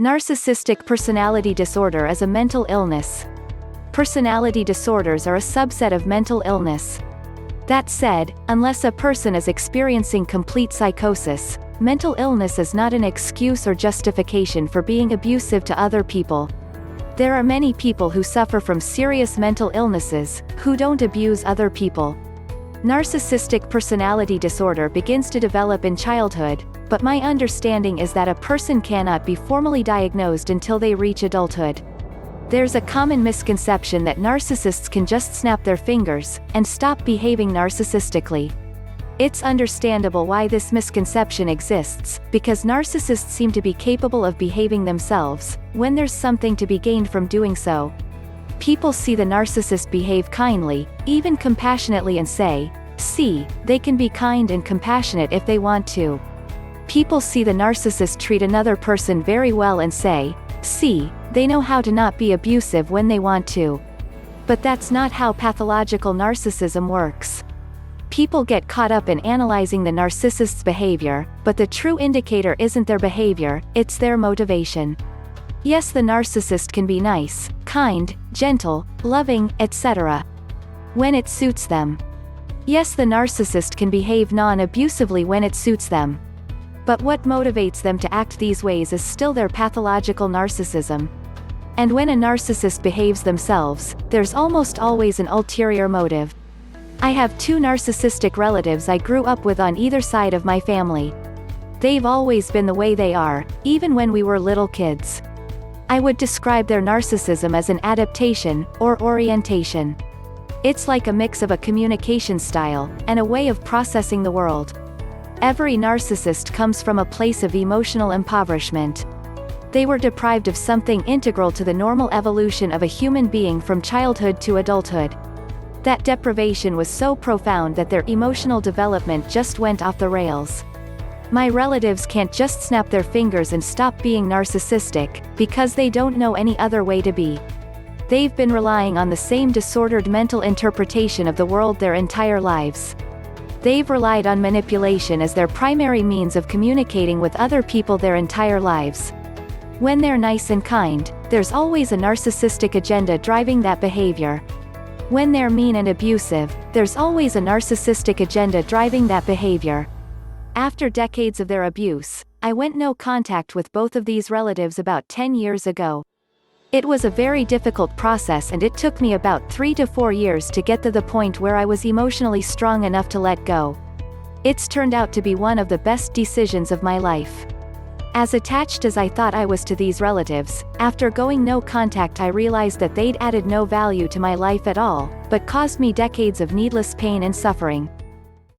Narcissistic personality disorder is a mental illness. Personality disorders are a subset of mental illness. That said, unless a person is experiencing complete psychosis, mental illness is not an excuse or justification for being abusive to other people. There are many people who suffer from serious mental illnesses, who don't abuse other people. Narcissistic personality disorder begins to develop in childhood, but my understanding is that a person cannot be formally diagnosed until they reach adulthood. There's a common misconception that narcissists can just snap their fingers and stop behaving narcissistically. It's understandable why this misconception exists, because narcissists seem to be capable of behaving themselves, when there's something to be gained from doing so. People see the narcissist behave kindly, even compassionately, and say, "See, they can be kind and compassionate if they want to." People see the narcissist treat another person very well and say, "See, they know how to not be abusive when they want to." But that's not how pathological narcissism works. People get caught up in analyzing the narcissist's behavior, but the true indicator isn't their behavior, it's their motivation. Yes, the narcissist can be nice, kind, gentle, loving, etc. when it suits them. Yes, the narcissist can behave non-abusively when it suits them. But what motivates them to act these ways is still their pathological narcissism. And when a narcissist behaves themselves, there's almost always an ulterior motive. I have two narcissistic relatives I grew up with on either side of my family. They've always been the way they are, even when we were little kids. I would describe their narcissism as an adaptation, or orientation. It's like a mix of a communication style, and a way of processing the world. Every narcissist comes from a place of emotional impoverishment. They were deprived of something integral to the normal evolution of a human being from childhood to adulthood. That deprivation was so profound that their emotional development just went off the rails. My relatives can't just snap their fingers and stop being narcissistic, because they don't know any other way to be. They've been relying on the same disordered mental interpretation of the world their entire lives. They've relied on manipulation as their primary means of communicating with other people their entire lives. When they're nice and kind, there's always a narcissistic agenda driving that behavior. When they're mean and abusive, there's always a narcissistic agenda driving that behavior. After decades of their abuse, I went no contact with both of these relatives about 10 years ago. It was a very difficult process, and it took me about 3 to 4 years to get to the point where I was emotionally strong enough to let go. It's turned out to be one of the best decisions of my life. As attached as I thought I was to these relatives, after going no contact I realized that they'd added no value to my life at all, but caused me decades of needless pain and suffering.